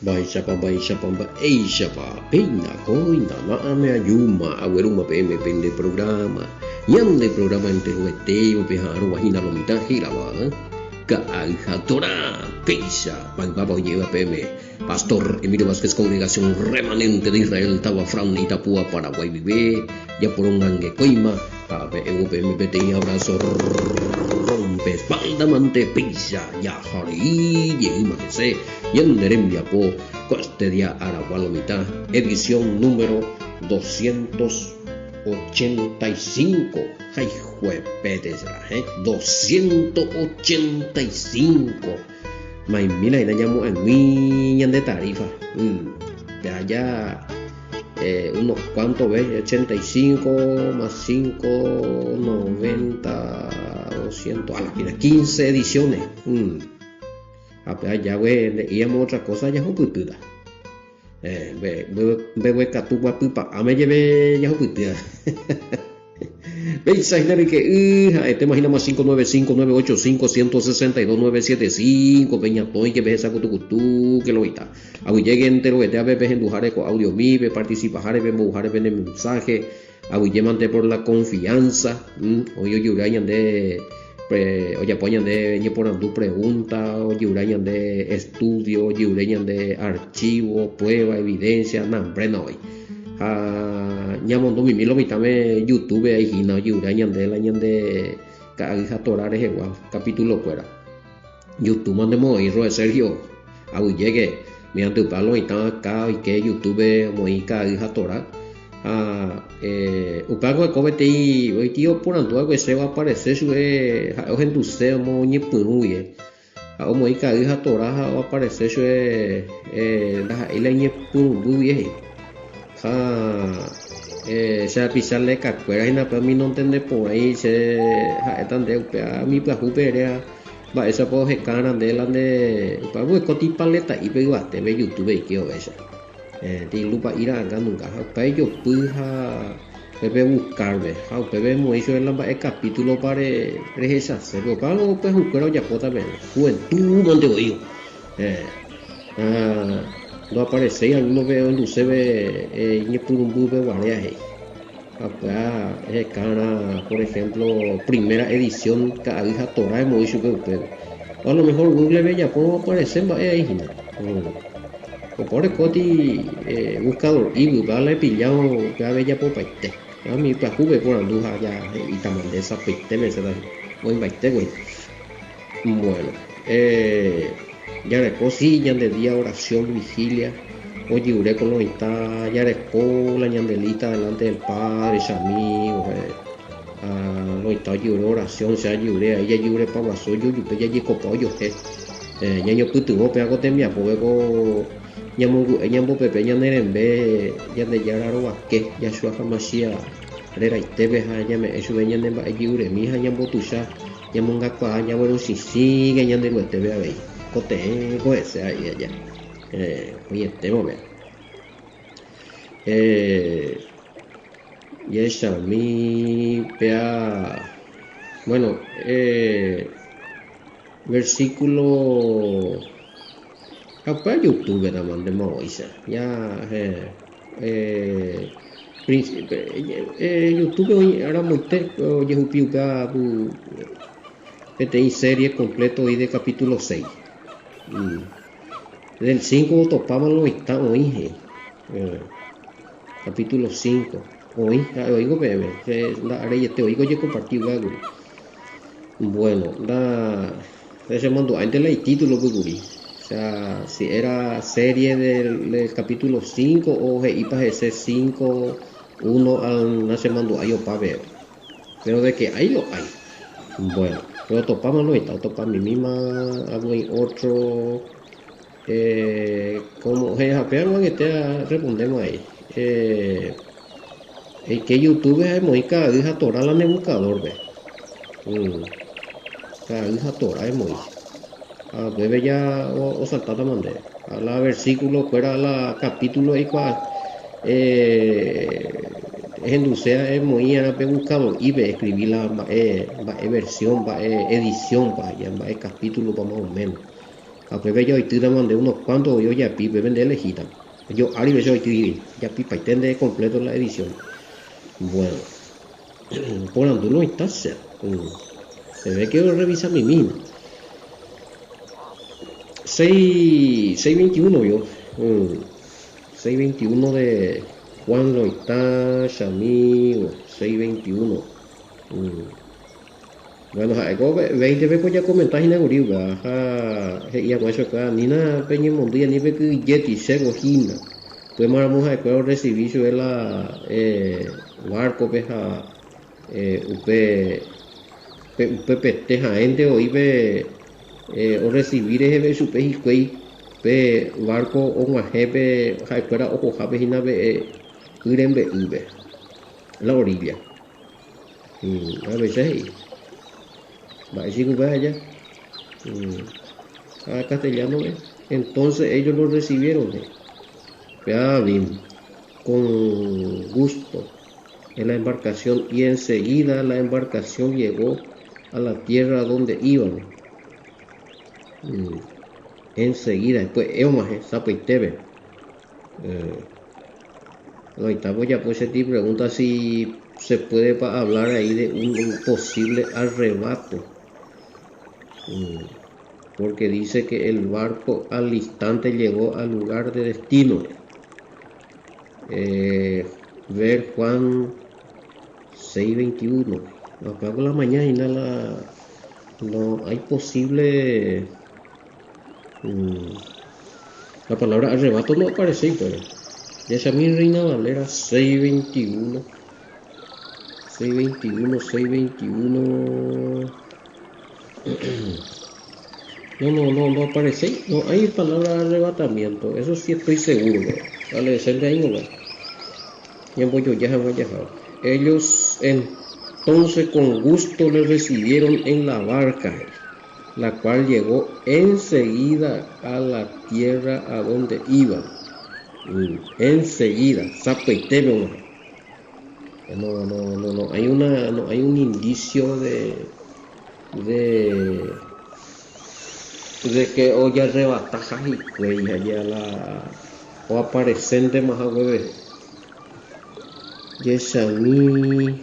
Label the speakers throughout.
Speaker 1: Baixapa, Eixapa, Peina, Coina, Maame, Ayuma, Agüeruma, PM, Pende, Programa, Yande, Programa, Enterueteo, Pejaro, Wajina, Lomita, Giraba, Kaaja, Torá, Peisa, Pagbaba, Lleva, PM, Pastor Emilio Vázquez, Congregación Remanente de Israel, Tabafran, Itapúa, Paraguay, Vive, Yaporongangue, Coima, Pape, EUPM, Petén, Abrazo, Rompe, Espalda, Mante, Pisa, Yajari, Yema, Jese, Yanderembia, Po, Costedia, Aragualomita, edición número 285. Ay, juepetes, 285. May mila ina llamo en mi de tarifa. De allá unos cuantos veces, 85 más 5, 90, 200, a la final 15 ediciones. Ya leíamos otra cosa, ya juputuda. Bebe catuba pupa, a me llevé ya juputuda. Veis que te imaginamos 595-985-162-975 Peña Toy que ve esa cutucutú que lo está. A llegue entero que te a veces endujare con audio mive, participa jare, ven bujare, ven el mensaje. A mante por la confianza. Oye, yurayan de oye, apoyan de por andu pregunta, oye, yurayan de estudio, oye, yurayan de archivo, prueba, evidencia, nambre no hoy. Ñamondo mi milo mitame YouTube ahí gina yura ñande caja torare igual capítulo fuera YouTube mandemos irro de Sergio abu llegue mediante palo y tan acá y que YouTube moi caja tora upago de cobete hoy tío por antua que se va a aparecer su gente usted mo ni puruye a moi caja tora va a aparecer su la ile ni puruye se pisarle cacuera y para mí no entender por ahí se tan de a mi plajuperea va esa poje cana de la de para pues coti paleta y pego a TV YouTube y que o esa de lupa ir a ganar nunca para ello puja pepe buscarme pepe muy hizo el capítulo para realizar pero para lo pues buscar ya puta ver juventud donde oigo no aparece alguno veo en se ve ni por un bube guardiaje acá es cara por ejemplo primera edición cada hija Torah de Moisés que a lo mejor Google ve ya puedo aparecer va ahí o por el coti buscador y buscar le pillado ya ve ya por paite a mi pa juve por anduja ya y también de esa piste me se da voy baite güey bueno ya después sí, ya de día oración, vigilia. Oye, uré con los está, ya después la ñandelita delante del Padre, sus amigos. Los está lloré oración, se lloré, ahí ya lloré para vaso, yo ya llegué copado, yo ya yo puto, no pego temia, pues ñambo pepe, ya nerembe, ya de ya raro que ya su afamacia, rera y tebe, ya me, eso venía de lloré, mi hija ñambo tuya, ya monga pa, ya bueno, si sigue, ya de lo tebe a ver. Cote ese ahí allá oye este momento y esa mi pea bueno versículo capaz YouTube la mandemos hoy ya YouTube hoy ahora monté oye upiuca PTI serie completo y de capítulo 6 del 5 topamos lo está hoy capítulo 5 hoy oigo bebé la haré este oigo yo compartido algo bueno ese mando antes leí título o sea si era serie del capítulo 5 o iba a ser 5 1 no se mandó ahí para ver pero de que ahí lo hay bueno pero topamos lo está topamos mi misma hago en otro como pero que respondemos ahí que YouTube es muy cada hija Torah la buscador ve cada hija Torah es muy bebe ya o saltada mandé a la versículo fuera la capítulo ahí cual Genducea es muy buscador y ve escribir la versión edición va capítulo para más o menos a pepe yo y te mandé unos cuantos yo ya pi vende lejita yo ari yo y ya pi pa de completo la edición bueno por andulo está se ve que yo revisa mi mismo 621 yo 621 de Juan Loitá Shami 621 bueno algo 20 veces ya comentas en el ya más acá ni nada peña mundial ni ve que yeti sego hina pues maramos a que recibir su la barco peja upe upe gente o ibe o recibir ese su peji pe barco o majepe jaipera o jape hina be irembe ibe la orilla a veces va a decir que vaya a castellano entonces ellos lo recibieron bien con gusto en la embarcación y enseguida la embarcación llegó a la tierra donde iban enseguida después Eumaje Zapaitebe ahorita voy a pues te pregunta si se puede hablar ahí de un posible arrebato porque dice que el barco al instante llegó al lugar de destino ver Juan 6:21 acá por la mañana no hay posible la palabra arrebato no aparece pero ya mi Reina Valera 6:21 6:21 no aparece no hay palabra arrebatamiento eso sí estoy seguro vale ser de ahí no tiempo yo ya ellos entonces con gusto le recibieron en la barca la cual llegó enseguida a la tierra a donde iban enseguida no hay un indicio de que hoy arrebatajas y cuella ya o aparecen de más a hueve Yesami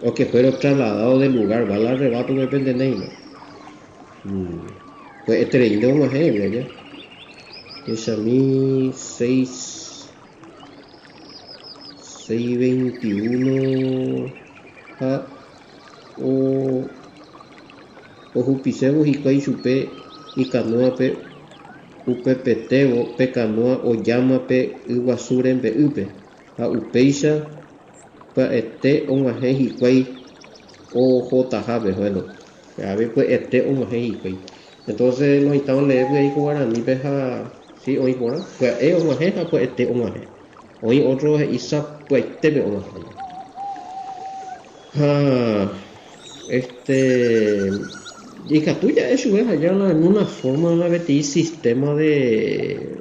Speaker 1: o que fueron trasladados del lugar va al arrebato depende de Neymar pues este de un ejemplo ya Yesami 6:21 o jupisebo y kai chupe y canoa pe upe peteo pe canoa o llama pe iguasuren pe upe a upeisha pa o maje y kai o jotajabe bueno a ver pues o maje y kai entonces nos estaban leyendo ahí con guaraní peja sí hoy por pues o maje pues o maje hoy otro isa pues o maje y que tuya eso es allá en una forma de sistema de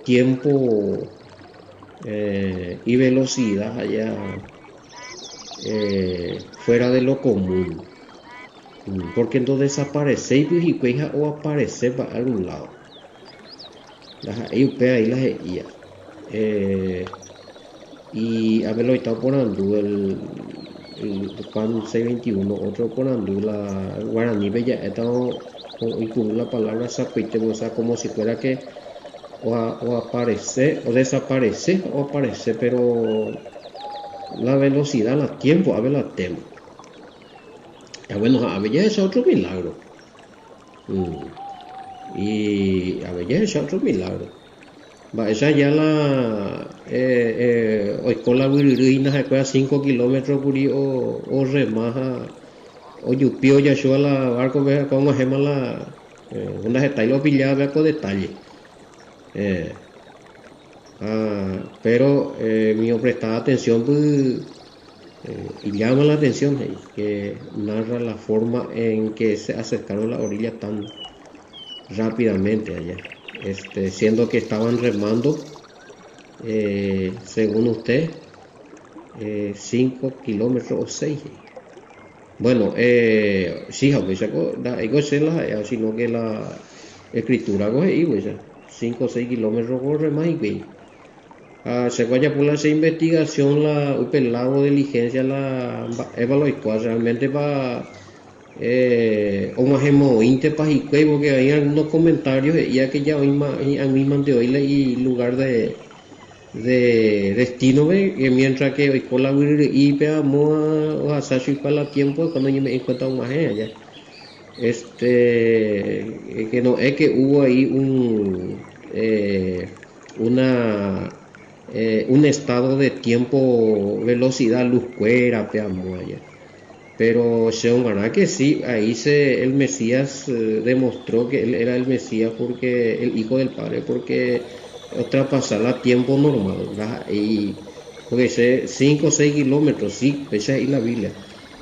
Speaker 1: tiempo y velocidad allá fuera de lo común porque entonces desaparece y cueja o aparece para algún lado ahí las guía y haberlo estado poniendo el Juan 6:21 otro poniendo la guaraní bella estado incluir la palabra sacuite o sea como si fuera que o aparecer o desaparecer o aparecer pero la velocidad la tiempo a ver la tema bueno a ver ya es otro milagro y a ver ya es otro milagro va esa ya la hoy con la virina se cuesta 5 kilómetros por ahí o remaja o yupio ya yo a la barco ve como gema la una se está y lo pillaba ve con detalle pero mi prestaba atención pues, y llama la atención que narra la forma en que se acercaron a la orilla tan rápidamente allá siendo que estaban remando según usted 5 kilómetros o 6 Bueno, sí, aunque hay que hacerla, sino que la escritura coge y pues 5 o 6 kilómetros corre más y que se vaya por la esa investigación la upelago diligencia la evaluó realmente va o más hemos inte para porque hay algunos comentarios ya que ya hoy a mí mandé hoy leí lugar de destino ve que mientras que hoy con la y veamos a hacer para la tiempo cuando yo me encuentro más allá que no es que hubo ahí una un estado de tiempo velocidad luz cuera peamos allá pero según verdad que sí ahí el Mesías demostró que él era el Mesías porque el hijo del Padre porque traspasar a tiempo normal ¿verdad? Y porque 5 o 6 kilómetros sí pese ahí la Biblia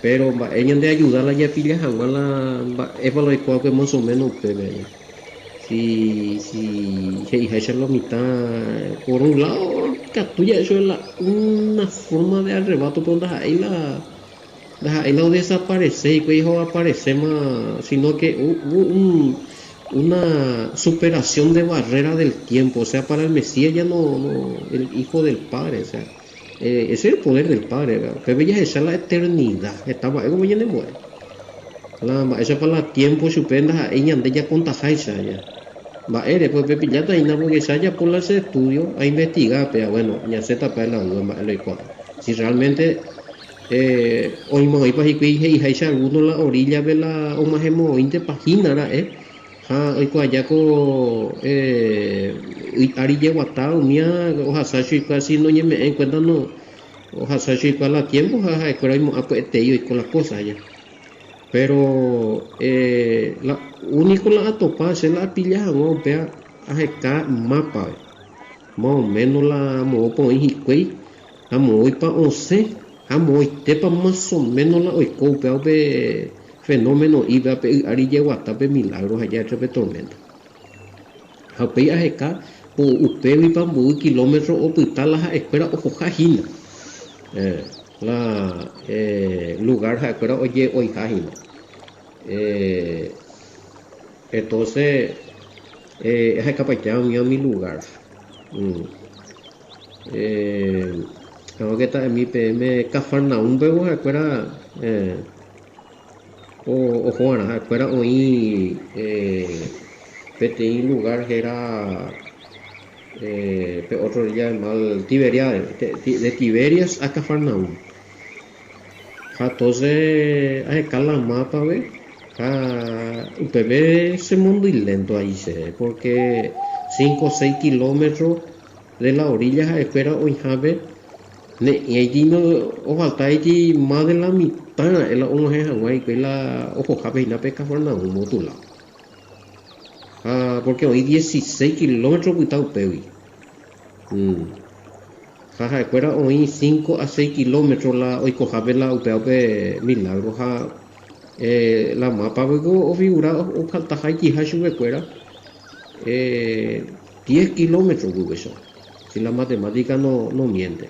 Speaker 1: pero ellos de ayudar a la pilla jamás la es para lo que más o menos usted ve si esa es la mitad por un lado captura eso es una forma de arrebato pero ahí ahí no desaparece y que hijo aparece más sino que hubo una superación de barrera del tiempo o sea para el Mesías ya no el hijo del Padre o sea ese es el poder del Padre ¿verdad? Que bella es la eternidad estaba algo bien de bueno eso para el tiempo supenda ella de ya conta jaisa ya va después de pillata y nada porque se haya por ese estudio a investigar pero bueno ya se tapa la duda lo igual si realmente hoy me voy para y hay alguno la orilla de la o más hemos 20 páginas ha hoy con allá con ari lleguata o mía o hasashi casi no me en cuenta no o hasashi para la tiempo pero hay pues te y con las cosas allá pero la único la atopa se la pilla no vea a mapa más o menos la mo po hiquei a mo para 11 a mo tepa más o menos la oiko pe fenómeno y pe ari llegó hasta pe milagros allá entre tormenta a pe a eka o upe vi pa mu kilómetro o puta la espera o jajina eh, la lugar ja espera oye hoy jajina eh, entonces es capaz mi lugar mm. eh, Creo que está en mi PM Cafarnaum, veo afuera, o Juana, afuera hoy, PTI lugar que era, otro día mal, Tiberia, de Tiberias a Cafarnaum. Entonces, a escalar la mapa, ve, usted ve ese mundo y lento ahí, porque 5 o 6 kilómetros de la orilla, espera hoy, y allí no, o falta allí más de la mitad, la uno es Hawái, que la ojo jabe y la pesca fuera un módulo. Porque hoy 16 kilómetros cuitado pewi. Jaja, fuera hoy 5 a 6 kilómetros la hoy cojabe la UPAP milagro la mapa o figura o falta haiki hashu fuera 10 kilómetros eso. Si la matemática no miente.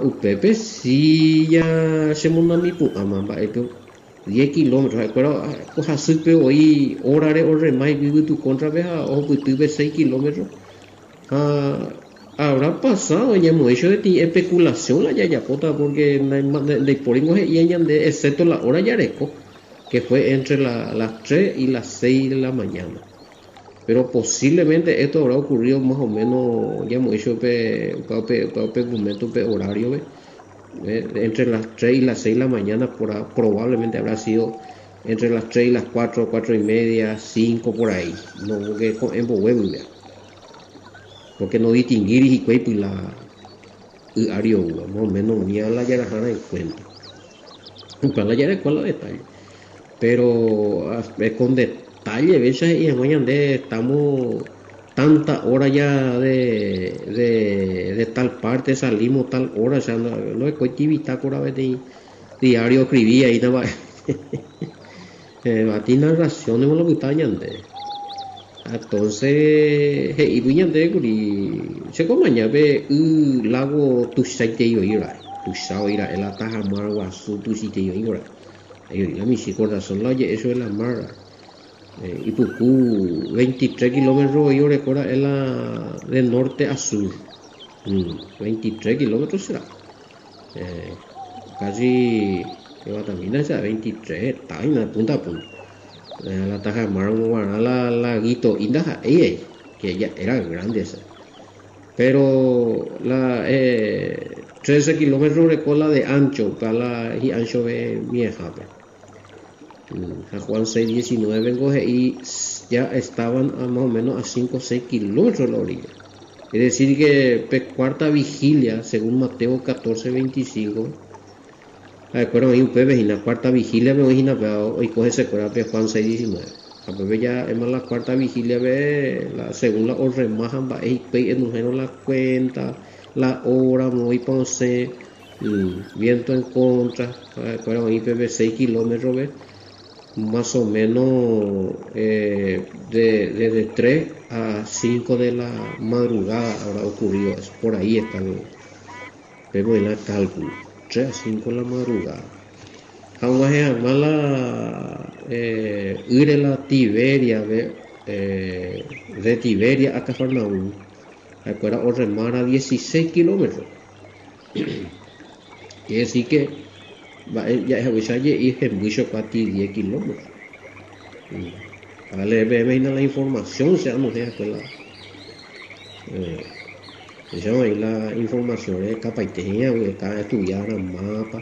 Speaker 1: UPP sí ya se manda mi amamba esto 10 kilómetros recuerdo cosa supe hoy hora más vivo tu contra veja o pues tuve 6 kilómetros habrá pasado ya hemos hecho de ti especulación la ya pota porque de por y ella de excepto la hora yareco que fue entre las 3 y las 6 de la mañana pero posiblemente esto habrá ocurrido más o menos ya hemos hecho momento horario entre las 3 y las 6 de la mañana probablemente habrá sido entre las 3 y las 4 4 y media 5 por ahí no porque en Bohuevo porque no distinguir y cuerpo y la horario más o menos ni a la yarajana en cuenta para la yara con la detalle pero con detalle veces y en mañana estamos tanta hora ya de tal parte salimos tal hora o sea no es cualquier bitácora de diario escribía y nada más batí narraciones con lo que está ñande entonces y voy ñande y se como ve lago tu site yo ir puxao ira el ataja mar guasu tu si que yo igora la mi si corazón la oye eso es la mar y puku 23 kilómetros yo recuerda es la de norte a sur 23 kilómetros será casi que va también esa 23 está en la punta a punta la taja mar la guito indaja que ya era grande esa pero la 13 kilómetros de cola de ancho para y ancho de vieja a Juan 619 vengo y ya estaban a más o menos a 5 o 6 kilómetros de la orilla, es decir que cuarta vigilia según Mateo 14:25 recuerdo ahí un pepe y la cuarta vigilia me imagino pero hoy coge ese cora de Juan 619 a pepe ya es más la cuarta vigilia ve la segunda o remajan va y en la cuenta la hora muy ponce viento en contra recuerdo ahí pepe 6 kilómetros ve más o menos de 3 a 5 de la madrugada habrá ocurrido eso. Por ahí está vemos en el cálculo 3 a 5 de la madrugada aunque es mala ir la Tiberia de Tiberia a Cafarnaúm recuerda o remar a 16 kilómetros quiere decir que ya es avisalle y es mucho para ti 10 kilómetros vale la información se nos deja la información es capaiteña cada estudiar el mapa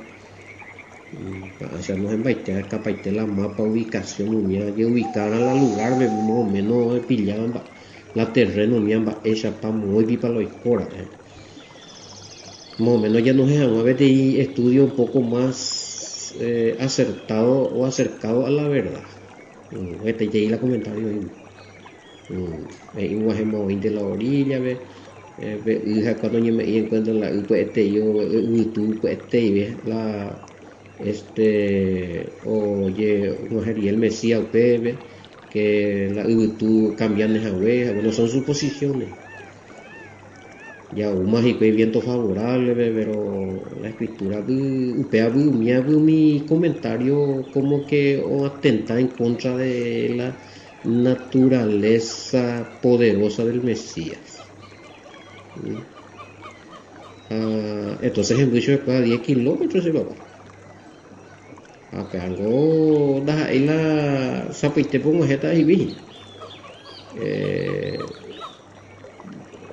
Speaker 1: hacernos en baitea capaite la mapa ubicación unía que ubicar a la lugar más o menos pillaban la terreno miamba ella para muy para los escoras más o menos ya nos dejamos a ver de estudio un poco más acertado o acercado a la verdad este ya la comentario ahí de la orilla ve cuando yo me encuentro la yo YouTube ve la oye el Mesías ve que la YouTube cambian esa oveja bueno son suposiciones ya un mágico y viento favorable pero la escritura mi comentario como que atenta en contra de la naturaleza poderosa del Mesías entonces en mucho después a 10 kilómetros se va acá algo ahí la zapite pongo jeta y vi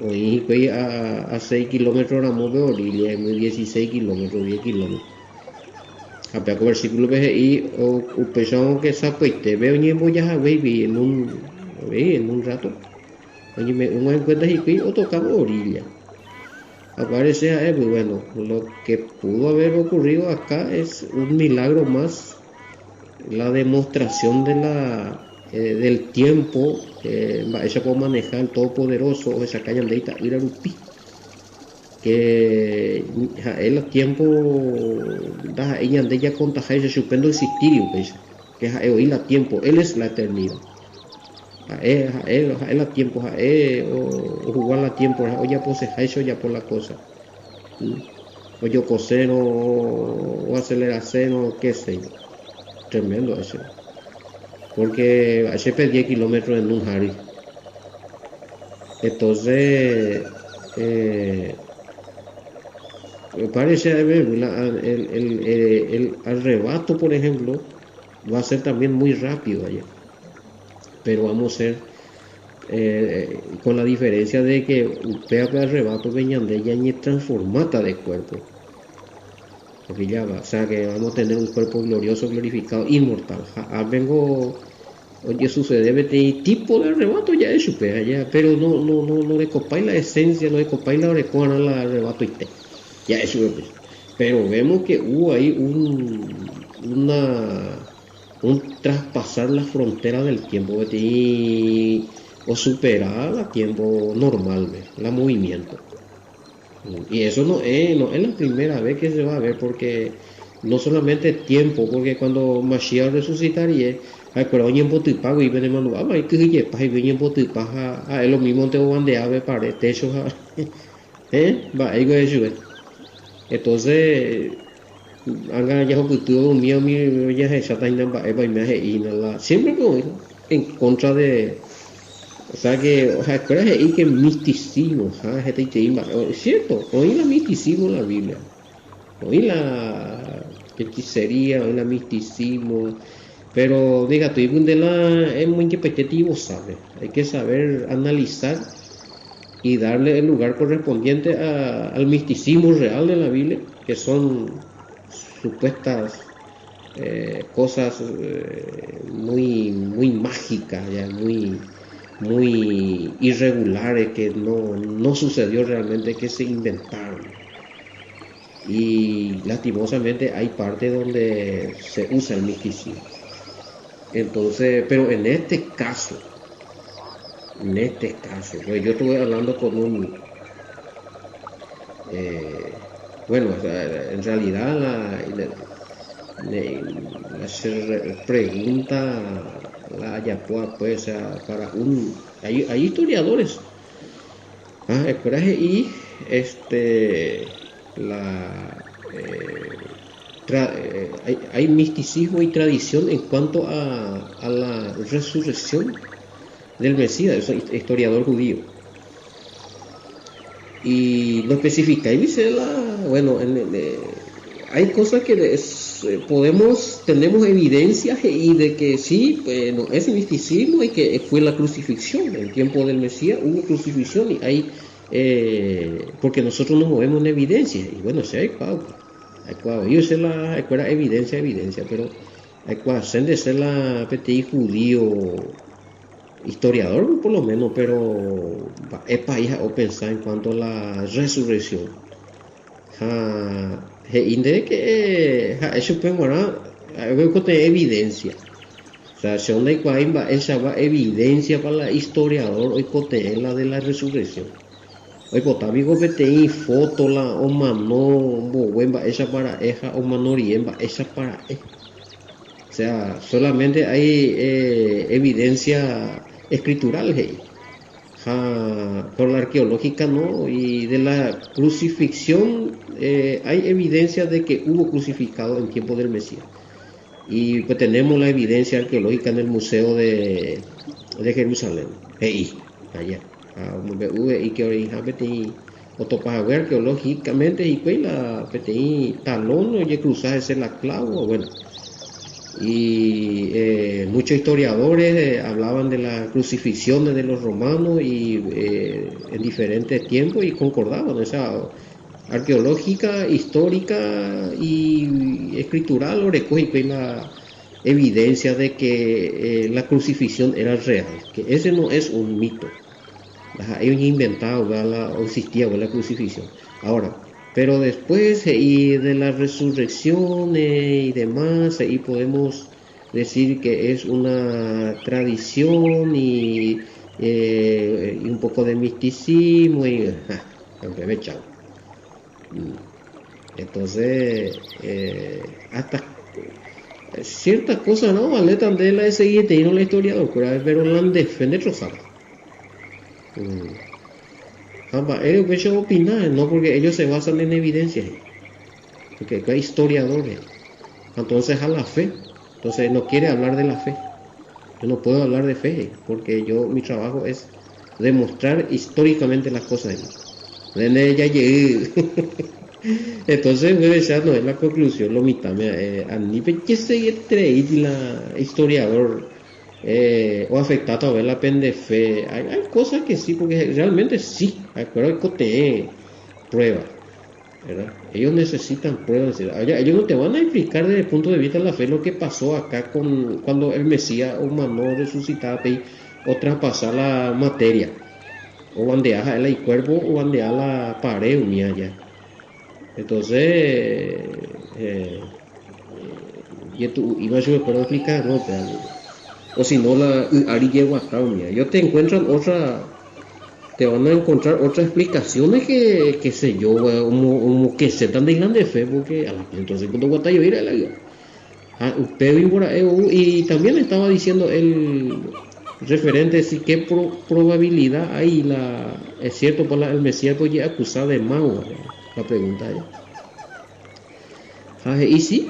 Speaker 1: hoy fui a 6 kilómetros la move orilla 16 kilómetros 10 kilómetros apenas versículo y o pensamos que zapite veo ni voy a baby en un rato oye me uno encuentra y o tocamos orilla aparece pues bueno lo que pudo haber ocurrido acá es un milagro más la demostración de del tiempo ella puede manejar el todopoderoso o esa calle andeita irarupi que el tiempo da ella ande ya contaja ese supendo existir que es oír la tiempo él es la eternidad él a tiempo o jugar a tiempo o ya pose eso ya por la cosa o yo coseno o aceleración qué sé yo tremendo eso porque hace 10 kilómetros en un jari entonces me parece el arrebato por ejemplo va a ser también muy rápido allá pero vamos a ser con la diferencia de que usted arrebato venían de ella ni transformata de cuerpo porque ya va, o sea que vamos a tener un cuerpo glorioso, glorificado, inmortal vengo oye sucede este tipo de arrebato ya es super ya pero no le copáis la esencia no le copáis la orejuana la arrebato y ya es super pero vemos que hubo ahí un traspasar la frontera del tiempo o superar el tiempo normal la movimiento y eso no es la primera vez que se va a ver porque no solamente tiempo porque cuando Mashiach resucitaría pero en Botipago y viene manual hay que ir para ir en Botipaga a lo mismo te van de ave para techo va algo de eso Entonces, anga ya tuvo mío mi ya se está inamba me la siempre en contra de, o sea que, o sea, espera que misticismo, es cierto, hoy la misticismo en la Biblia, hoy la hechicería, hoy la misticismo, pero diga, tu de la es muy repetitivo, ¿sabe? Hay que saber analizar y darle el lugar correspondiente al misticismo real de la Biblia, que son supuestas cosas muy mágicas, ya, muy irregulares, que no sucedió realmente, que se inventaron. Y lastimosamente hay partes donde se usa el misticismo. Entonces, pero en este caso, pues yo estuve hablando con eh, bueno, en realidad la pregunta la Ayapoa, pues, o sea, hay historiadores, esperaje y la, eh, hay misticismo y tradición en cuanto a la resurrección del Mesías, es un historiador judío. Y lo especifica y dice bueno, hay cosas que tenemos evidencias y de que sí, no, es misticismo y que fue la crucifixión. En el tiempo del Mesías hubo crucifixión y hay, porque nosotros nos movemos en evidencia. Y bueno, sí, yo sé hay evidencia, pero hay que de ser la PTI judío historiador por lo menos, pero es país o pensar en cuanto a la resurrección. Inde que eso pues bueno, algo que tiene evidencia. O sea, son de cuál esa va evidencia para la historiador hoy cote la de la resurrección. Hoy potábico que te foto la o mano buemba esa para eja o manoriemba esa para o sea, solamente hay evidencia escritural, hey. Por la arqueológica no, y de la crucifixión hay evidencia de que hubo crucificado en tiempo del Mesías. Y pues tenemos la evidencia arqueológica en el Museo de Jerusalén, hey, allá. Y que originalmente otopajague arqueológicamente y que la talón o cruzar ese la clavo, bueno, y muchos historiadores hablaban de las crucifixiones de los romanos y en diferentes tiempos y concordaban, o sea, arqueológica, histórica y escritural, recoge la evidencia de que la crucifixión era real, que ese no es un mito, ellos inventado o existía la crucifixión. Ahora, pero después y de la resurrección y demás, ahí podemos decir que es una tradición y un poco de misticismo y chao. Entonces, hasta ciertas cosas no vale tan de la SIT y no la historiador, pero la defende trozada. Ellos pueden opinar, no porque ellos se basan en evidencias, porque hay historiadores. Entonces a la fe, entonces no quiere hablar de la fe. Yo no puedo hablar de fe, porque mi trabajo es demostrar históricamente las cosas. Ya llegué. Entonces, ya no es la conclusión, lo mitad. A nivel que se trae la historiador o afectado a ver la pendefe. Hay cosas que sí, porque realmente sí, acuerdo que te pruebas, ¿verdad? Ellos necesitan pruebas. Ellos no te van a explicar desde el punto de vista de la fe lo que pasó acá cuando el Mesías humano resucitaba o traspasar la materia, o bandear el cuerpo, o bandear la pared unida ya. Entonces, y tú ibas a poder explicar, no, o si no, la Ari llegó acá, mira. Yo te van a encontrar otras explicaciones que sé yo, como que se están de fe, porque entonces cuando voy a ir a la y también estaba diciendo el referente, si qué probabilidad hay es cierto para el Mesías pues ya acusado de mago, la pregunta ya. Y sí,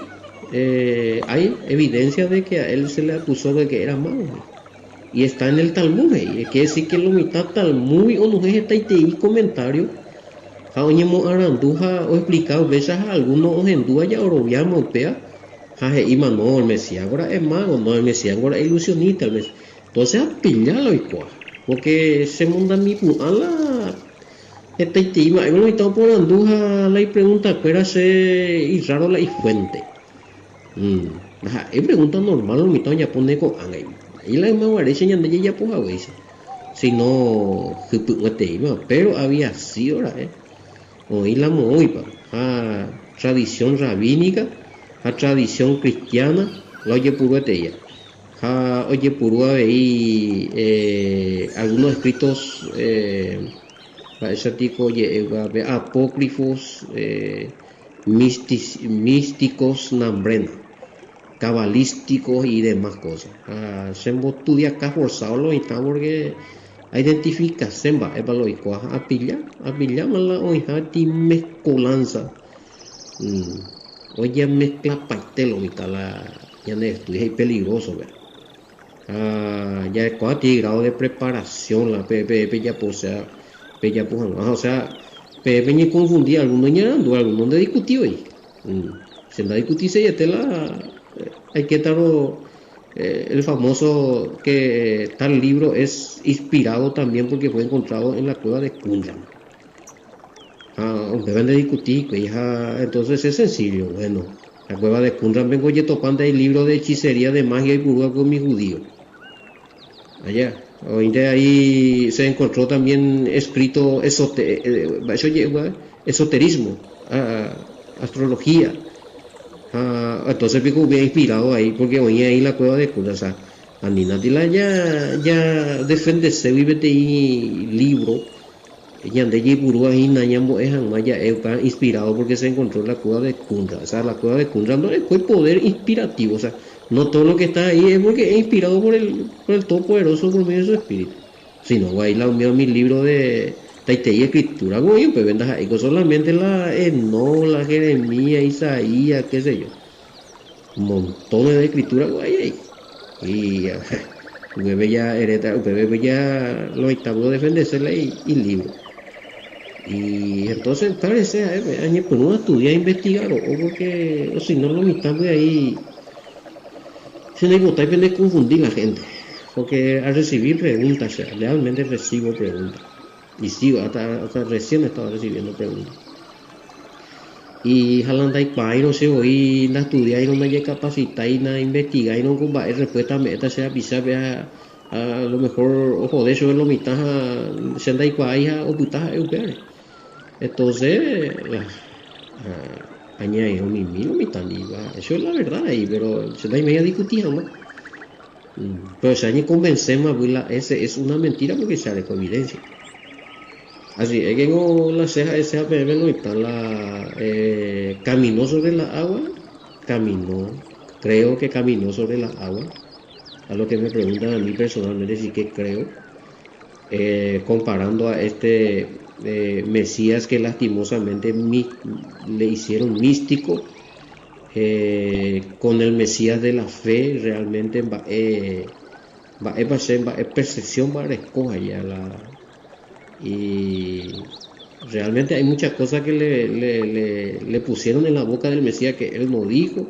Speaker 1: hay evidencia de que a él se le acusó de que era mago. Y está en el Talmud. Es que decir que lo mitad Talmud o no es este comentario. Ja oñemo aranduja o explicado veces a algunos ojendúa ya orobiamos pea. Ja ima no, el Mesías ahora es mago, no, el Mesías ahora es ilusionista. Entonces a pillarlo y cuá. Porque se manda mi a la este iba, hemos estado por anduja la pregunta, pero se y raro la y fuente. Es pregunta normal, lo mitad ya pone con angay. Y la me parece ya no ya pues a veces. Si no, te iba, pero había así ahora, hoy la moipa, a tradición rabínica, a tradición cristiana, la oye puro ella. Oye puro ahí algunos escritos ese tipo apócrifos místicos nambren cabalísticos y demás cosas. Se estudia acá forzado lo está porque identifica semba lo a pillar mala o ti mezcolanza. Oye mezcla paitelo y tal ya no estudia es peligroso ver. Ya es cuatro grado de preparación la PPP ya posee ya pues o sea PPP ni confundía algunos ñerando algunos de discutió ahí se anda discutirse ya te la hay que estar el famoso que tal libro es inspirado también porque fue encontrado en la cueva de Qumran. Aunque van a discutir pues, entonces es sencillo bueno la cueva de Qumran vengo yo topando el libro de hechicería de magia y burúa con mi judío allá. Hoy de ahí se encontró también escrito esoterismo, astrología. Entonces pico hubiera inspirado ahí, porque hoy ahí la cueva de cura, o sea, Andina Tila ya defende se vive de ahí libro, y ande y puro ahí Nayambo es maya inspirado porque se encontró en la cueva de Kundra, o sea, la cueva de Kundra no es poder inspirativo, o sea, no todo lo que está ahí es porque es inspirado por el Todopoderoso por medio de su espíritu. Si no, ahí la unió mi libro de Taitei y Escritura, güey, pues vendas ahí, solamente la no, la Jeremías, Isaías, qué sé yo. Montones de escritura, güey. Y bebé ya hereda, bebé ya lo establo defenderse y libro. Y entonces parece, año pues uno estudia a investigar, o porque, o si no lo mitad de ahí, se le gusta y confundir la gente. Porque al recibir preguntas, o sea, realmente recibo preguntas. Y sigo, hasta recién estaba recibiendo preguntas. Y jalanda y paí no sé hoy na estudiar y no me capacitar y na investigar y no comba respuesta meta sea pisar a lo mejor ojo de eso es lo mitad se anda y paí o puta euper entonces añade mi mil mitad eso es la verdad ahí pero se da y media discutida más pero se añade convencemos ese es una mentira porque se ha con evidencia. Así es que no la ceja de CAPM no está la caminó sobre la agua, caminó, creo que caminó sobre la agua. A lo que me preguntan a mí personalmente sí que creo, comparando a este Mesías que lastimosamente le hicieron místico con el Mesías de la fe, realmente va a ser percepción va a escoger ya la y realmente hay muchas cosas que le pusieron en la boca del Mesías que él no dijo,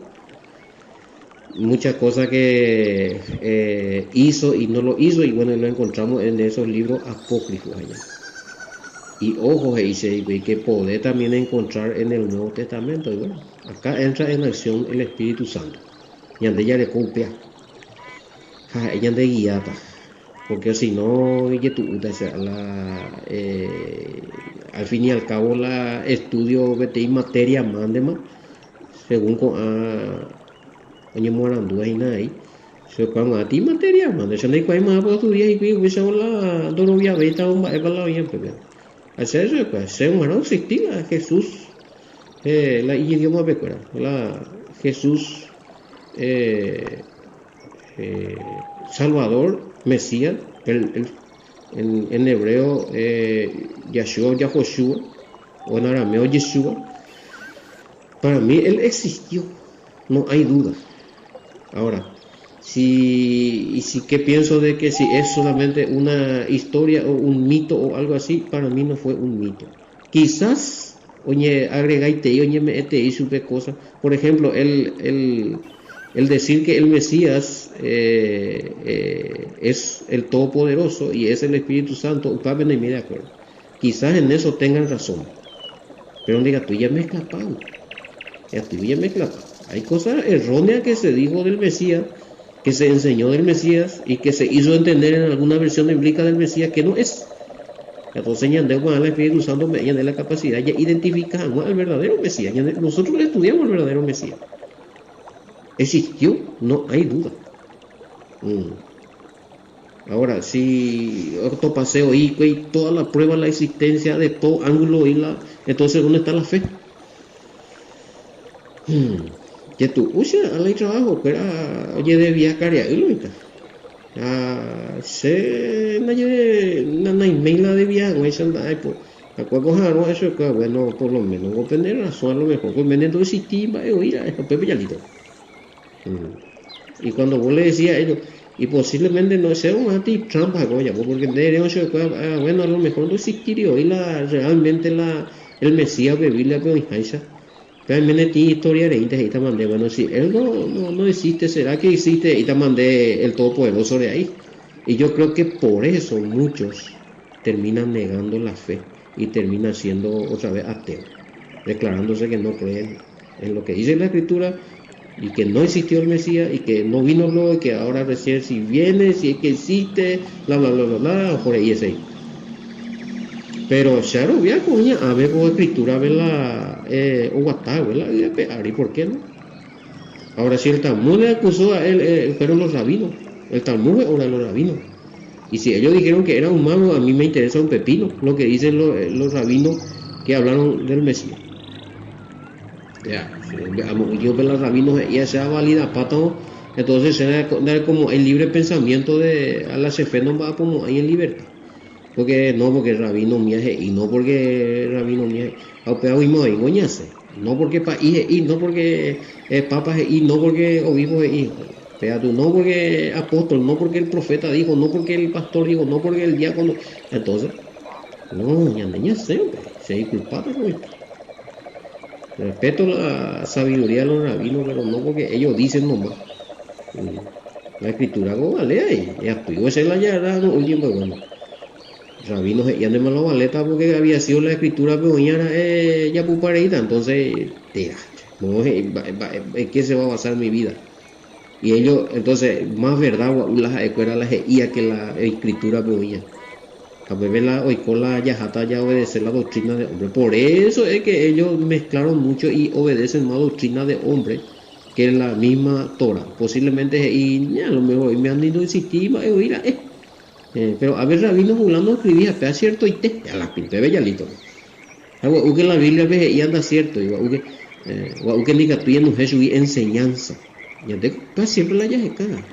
Speaker 1: muchas cosas que hizo y no lo hizo, y bueno, lo encontramos en esos libros apócrifos allá. Y ojo, dice que poder también encontrar en el Nuevo Testamento. Y bueno, acá entra en acción el Espíritu Santo. Y ande ya le copia, ella ande guiada. Porque si no, al fin y al cabo, la estudio BTI materia mandema, según con oye morando ahí nada se cuando a ti materia mande se le cuai más por tu día y que bisa la donovia beta un va a la bien pero hacer eso pues se bueno existía Jesús la idioma pecuera la Jesús eh, Salvador, Mesías, en hebreo Yahshua, Yahoshua, o en arameo Yeshua, Para mí él existió, no hay duda. Ahora, ¿qué pienso de que si es solamente una historia o un mito o algo así? Para mí no fue un mito. Quizás, oye, agregaste, oye, me y supe cosas. Por ejemplo, el decir que el Mesías es el Todopoderoso y es el Espíritu Santo, para mí de acuerdo. Quizás en eso tengan razón. Pero diga, tú ya mezclas, Pablo. Ya tú ya mezclas. Hay cosas erróneas que se dijo del Mesías, que se enseñó del Mesías y que se hizo entender en alguna versión bíblica del Mesías que no es. Entonces, ñandemos al Espíritu Santo mediante la capacidad de identificar al verdadero Mesías. Nosotros estudiamos el verdadero Mesías. Existió, no hay duda. Ahora, si otro paseo y toda la prueba, la existencia de todo ángulo entonces ¿dónde está la fe? Que tú usa al trabajo, pero oye de viajar y ahí se na email de viaje, esa anda pues a coger no eso que bueno por lo menos voy a tener razón a lo mejor pues vendiendo ese timba y oír a Pepe Yalito. Y cuando vos le decías a ellos, y posiblemente no sea un anti-Trump, porque de hecho, bueno, a lo mejor no existiría hoy realmente el Mesías de Biblia, pero realmente tiene historia de Inter y te mandé, bueno, si él no existe, ¿será que existe? Y te mandé el Todopoderoso de ahí. Y yo creo que por eso muchos terminan negando la fe y terminan siendo otra vez ateos, declarándose que no creen en lo que dice la Escritura y que no existió el Mesías y que no vino luego y que ahora recién si viene, si es que existe, bla bla bla bla bla, por ahí es ahí. Pero claro, voy a coña a ver con escritura ver la o guatá, ¿verdad? Y a pegar, ¿y por qué no? Ahora si el Talmud le acusó a él, fueron los rabinos. El Talmud es obra de los rabinos. Y si ellos dijeron que era humano, a mí me interesa un pepino lo que dicen los rabinos que hablaron del Mesías. Ya, yo veo los rabinos y esa valida pato, entonces será como el libre pensamiento de a la jefe no va como hay en libertad. Porque el rabino miaje y no porque el rabino miaje, aunque hoy no hay goñase, no porque país y no porque papas y no porque obispo es hijo. Pero tú no porque apóstol, no porque el profeta dijo, no porque el pastor dijo, no porque el diácono. Entonces, no, ya sé, se hay culpable con esto. Respeto la sabiduría de los rabinos, pero no porque ellos dicen nomás. La escritura go vale ahí. Ya tuyo ese la ya no último bueno. Rabinos y ande malo valeta porque había sido la escritura pero ya pupareita, entonces no es que se va a basar mi vida. Y ellos, entonces, más verdad, las escuelas las que la escritura pero a veces hoy con la yajata ya obedecer la doctrina de hombre. Por eso es que ellos mezclaron mucho y obedecen más doctrina de hombre que la misma Torah. Posiblemente, y a lo mejor me han ido a insistir, pero a ver, rabino fulano escribía, pero es cierto, y a la pinté bellalito. Que la Biblia ve y anda cierto, y que diga tú ya no es enseñanza. Ya te siempre la ya cara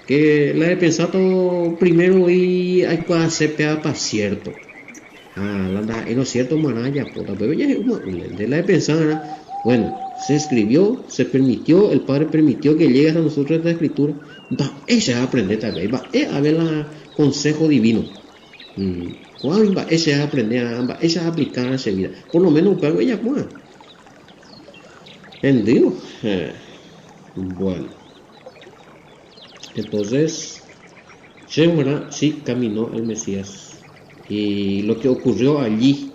Speaker 1: que la he pensado primero y hay que hacer para cierto. Y no es cierto, manaya, pero ya es de la he pensado, bueno, se escribió, se permitió, el Padre permitió que llegue a nosotros esta escritura. Va, ella aprende también, va, a ver el consejo divino. Va, ella aprende a ella aplicar a esa vida. Por lo menos, pero ella, bueno. ¿Entendido? Bueno. Entonces, Shemara sí caminó el Mesías. Y lo que ocurrió allí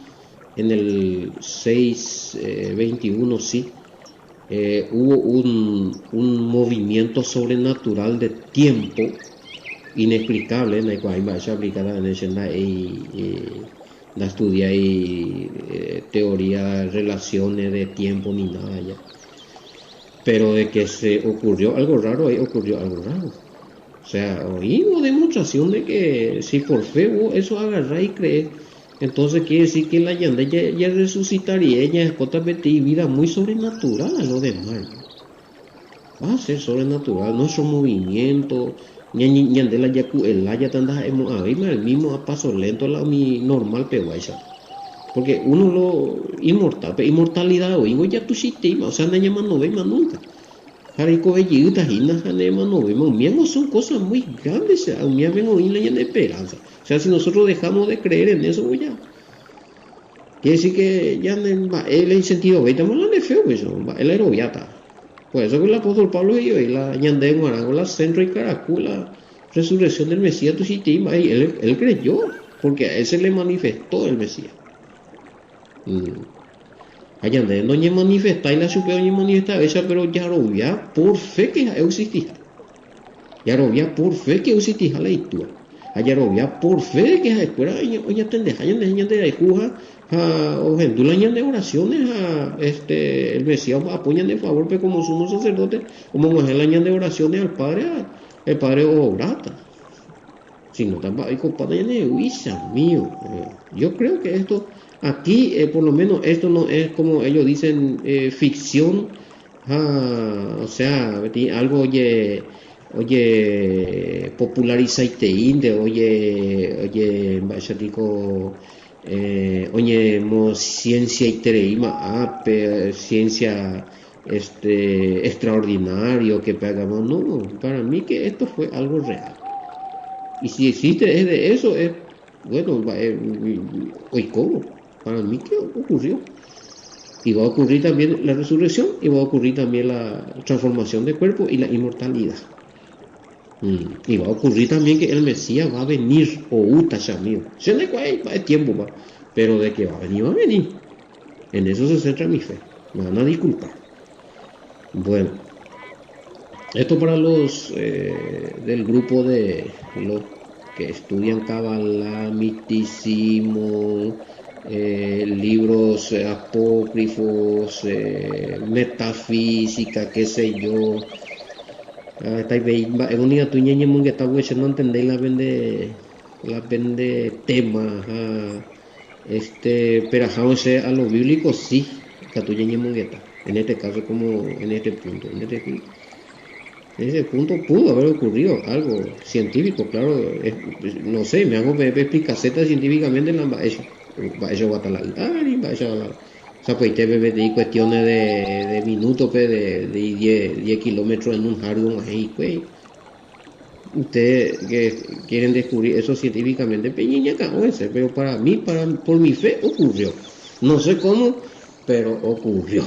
Speaker 1: en el 6:21, sí, hubo un movimiento sobrenatural de tiempo inexplicable en el cual va a ser aplicada en la estudia y teoría, relaciones de tiempo ni nada ya. Pero de que se ocurrió algo raro, ahí ocurrió algo raro. O sea, oímos demostración de que si por fe vos eso agarrás y crees, entonces quiere decir que la yanda ya resucitaría, ella es vida muy sobrenatural a lo demás. Va a ser sobrenatural, nuestro movimiento, ñandela ya el ya tandas el mismo a paso lento la mi normal peguaisa. Porque uno lo inmortal, pero inmortalidad o ingo ya tu sistema, o sea, no llaman no ve más nunca. Hariko bellita hina hanema no vemos miembros son cosas muy grandes, a mí vengo y la esperanza. O sea, si nosotros dejamos de creer en eso, pues ya. Quiere decir que ya él en sentido, ve, estamos hablando de feo, pues, él era obviata. Por eso que el apóstol Pablo y la ñande en Guarango, la centro y Caracol, la resurrección del Mesías, tu sistema, y él creyó, porque a él se le manifestó el Mesías. Allá no ñe manifesta y la supeo ñe manifesta esa, pero ya robia por fe que existía. Ya robia por fe que existía la historia. Allá robia por fe que a escuela oye tendeja ñe de juja o gendula ñe de oraciones a el Mesías apoyan de favor pero como sumo sacerdote como mujer la ñe de oraciones al Padre el Padre obrata. Si no tampoco hay compadre de Huiza mío. Yo creo que esto, aquí por lo menos esto no es como ellos dicen ficción, o sea, algo oye, populariza de oye, vaya digo, oye, ciencia y tereima, ciencia extraordinario que pegamos, no, para mí que esto fue algo real. Y si existe es de eso, es, bueno, hoy cómo, para mí que ocurrió. Y va a ocurrir también la resurrección y va a ocurrir también la transformación de cuerpo y la inmortalidad. Y va a ocurrir también que el Mesías va a venir, o Uta mío. Se le va el tiempo, va. Pero de que va a venir, va a venir. En eso se centra mi fe. Me van a disculpar. Bueno, esto para los del grupo de los que estudian Kabbalah, misticismo, libros apócrifos, metafísica, qué sé yo. Está es única tu ñeñe mun que está no entendéis la vende tema, pero a lo bíblico sí, que tu ñeñe mun que está. En este caso como en este punto, en ese punto pudo haber ocurrido algo científico, claro, no sé, me hago explicaceta científicamente en la eso va a estar la o sea, pues te bebé cuestiones de minutos, pues, de 10 kilómetros en un jardín ahí, pues. Ustedes que quieren descubrir eso científicamente, peñeña ese, pero para mí, por mi fe, ocurrió. No sé cómo, pero ocurrió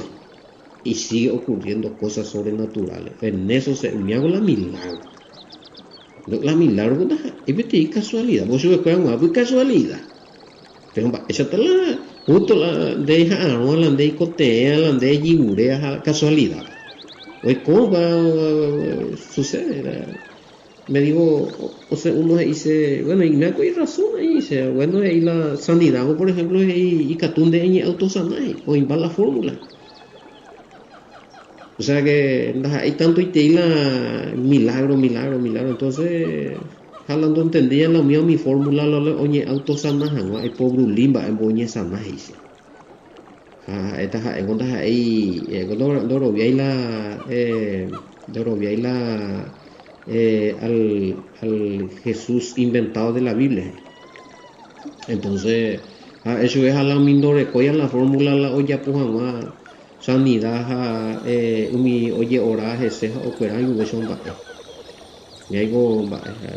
Speaker 1: y sigue ocurriendo cosas sobrenaturales. En eso me hago la milagro. La milagro es casualidad. Vos subes con una casualidad. Pero esa está justo la de la de cotea, la de yiburea, casualidad. Oye, ¿cómo sucede? Me digo, o sea, uno dice, bueno, y me hay razón ahí, dice, bueno, ahí la sanidad, por ejemplo, y catunde en autosanaje, o en la fórmula. O sea que hay tanto y te la milagro, entonces, hablando entendía la mía, mi fórmula, oye, autosanaje, ¿no? Hay pobre limba, en boñe sanaje, dice. Esta, en cuanto ahí, Dorobiay al Jesús inventado de la Biblia. Entonces, eso es a la mindore, coya la fórmula, la olla puja sanidad, oye, oraje, ceja, opera, y son va. Y algo,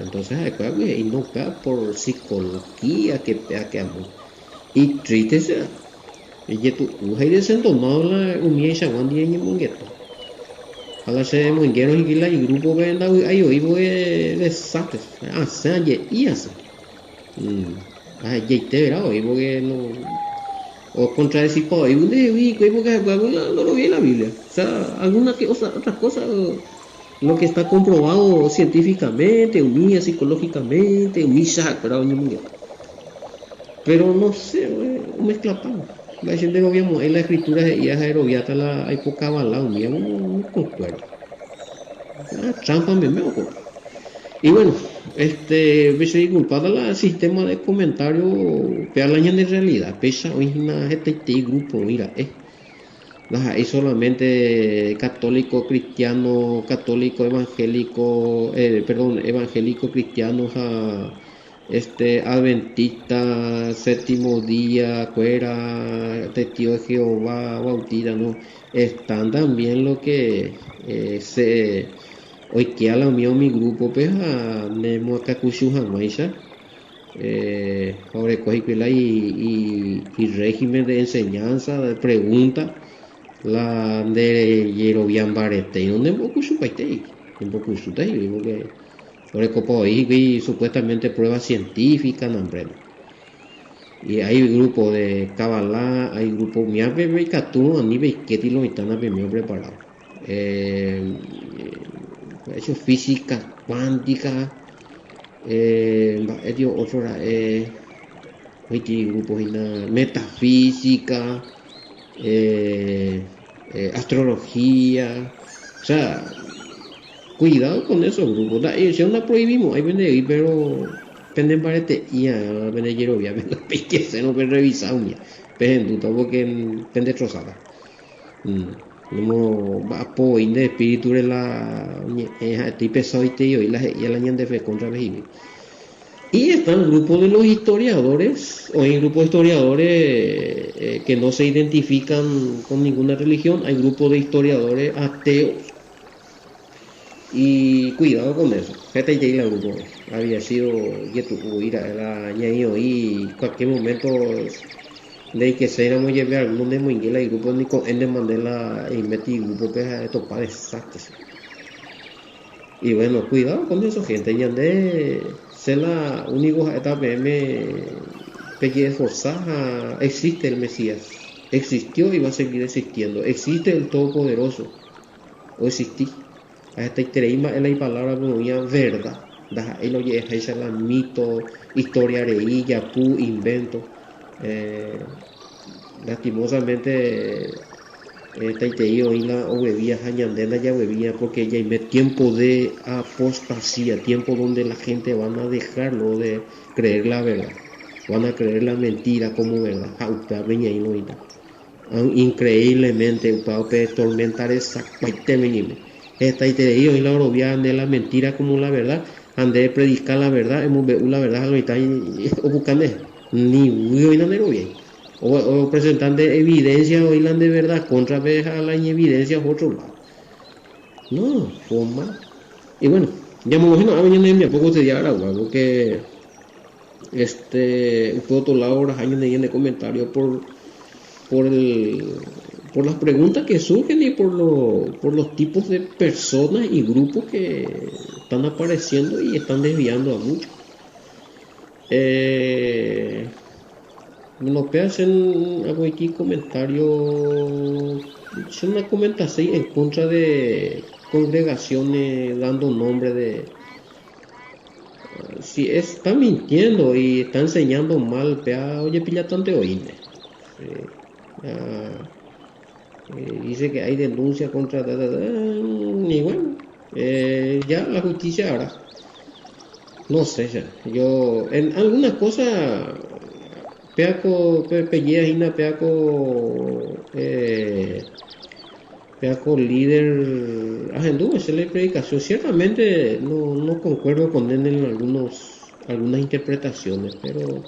Speaker 1: entonces, y no por psicología que amo. Y triste sea. Y tu hay desentonado la umie shawan die ni mungeto. Ala se mungero y la y grupo venda ay hoy voy de sates. Se ye y asa. Ye te verá hoy porque no o contradecir por ahí un de vi que porque no lo vi en la Biblia. O sea, alguna que otras cosas lo que está comprobado científicamente, umía psicológicamente, umisa, pero ni mungeto. Pero no sé, me esclapamos. La gente no vemos en la escritura de Ias Aeroviata la época balada, un día no concuerdo. Trampa me ocurre. Y bueno, me soy culpado al sistema de comentarios que hablan de realidad. Pesa hoy una gente grupo, mira, hay solamente católico, cristiano, católico, evangélico, perdón, evangélico, cristianos, Adventista, Séptimo Día, Cuera, Testigo de Jehová, Bautista, ¿no? Están también lo que hoy que a la mío mi grupo, pues, a Nemo Kakushu Hamaisha, ahora y régimen de enseñanza, de pregunta, la de Yerobian Barete, y donde Mokushu Paitei, en Mokushu Tai, porque ahora copo y supuestamente pruebas científicas, no, hombre, no. Y hay grupos de Kabbalah, hay grupos, mi bebé Catu, a nivel que lo están a medio preparado. Hecho física cuántica, otro, hay grupos metafísica, eh, astrología, o sea, cuidado con esos grupos. Si no prohibimos, hay vende pero penden parete y a vende quiero via vende que se no puede revisar un día. Pero en duda porque pende trozada. No va a poder de espíritu de la tipo soy tío y la ñan de fe contra México. Y está el grupo de los historiadores, o hay grupos de historiadores que no se identifican con ninguna religión, hay grupos de historiadores ateos. Y cuidado con eso. Fíjate que la grupo había sido ir a la ñaño y cualquier momento de que se éramos llevar algunos de Moinguela y grupo de Mandela y metí grupo que es topar exactos. Y bueno, cuidado con eso, gente. Ya de ser la única etapa PM que esforzada, existe el Mesías. Existió y va a seguir existiendo. Existe el Todopoderoso. O existí. Hasta creíma en la palabra como verdad. Él oye, es la mito, historia reí, yapu, invento. Lastimosamente, taiteo y la bebía, jañandena ya bebía, porque ya hay tiempo de apostasía, tiempo donde la gente van a dejarlo de creer la verdad, van a creer la mentira como verdad. Increíblemente, puede tormentar esa cuaite menime. Esta y te digo, y la orobia de la mentira como la verdad, ande de predicar la verdad, hemos la verdad, o buscando ni huyo y no bien. O presentando evidencia o de verdad contra vez a la evidencia otro lado. No, forma. Y bueno, ya me imagino, a mañana a poco se dio agua, porque por otro lado, ahora hay un comentario por el por las preguntas que surgen y por los tipos de personas y grupos que están apareciendo y están desviando a muchos. Nos hacen algo aquí comentario, es una comentación en contra de congregaciones dando nombre de si están mintiendo y están enseñando mal, oye, pilla tanto oíste. Dice que hay denuncia contra y bueno, ya la justicia ahora no sé ya. Yo en algunas cosas peaco pellea y peaco líder agendú esa la predicación ciertamente no concuerdo con él en algunas interpretaciones, pero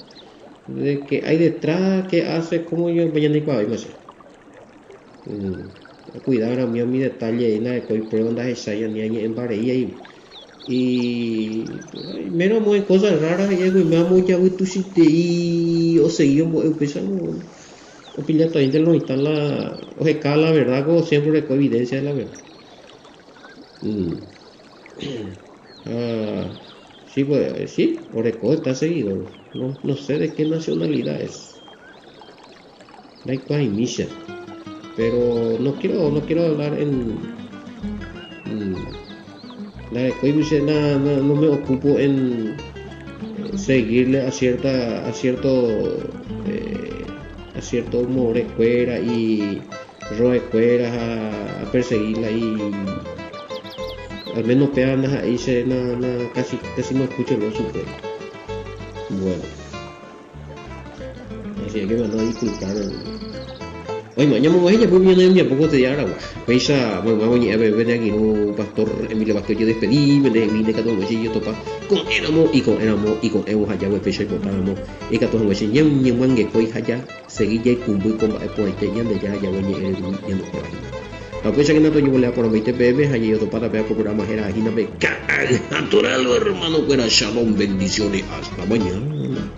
Speaker 1: de que hay detrás que hace como yo vayan y para no sé. Cuidar a mi detalle y nada de coi prueba anda esa ya ni en pareía y menos muy cosas raras y algo me amo ya voy tu sitio y o seguir empezamos o pilla todavía no está la o se cae la verdad como siempre con evidencia de la verdad. Mm. Ah, sí pues sí Oreco está seguido no sé de qué nacionalidad es like Misha pero no quiero hablar en la de Coibuche no me ocupo en seguirle a cierto morecuera y roecuera a perseguirla y al menos pegan ahí casi no escucho lo supe. Bueno, así que me van a disculpar. Oye, mañana me voy a pues viene mi poco te ya agua. Peisa, bueno, voy a beber aquí no pastor Emilio Vázquez yo despedí, me vine que todo yo topa con éramos y con hemos allá we peisa y contamos y que todo we nyam nyam wange koi allá seguí ya kumbu con poete ya de ya we el ya no por ahí. La peisa que no yo le por 20 bebés allí yo topa para programa era agina be natural hermano, buena shalom, bendiciones, hasta mañana.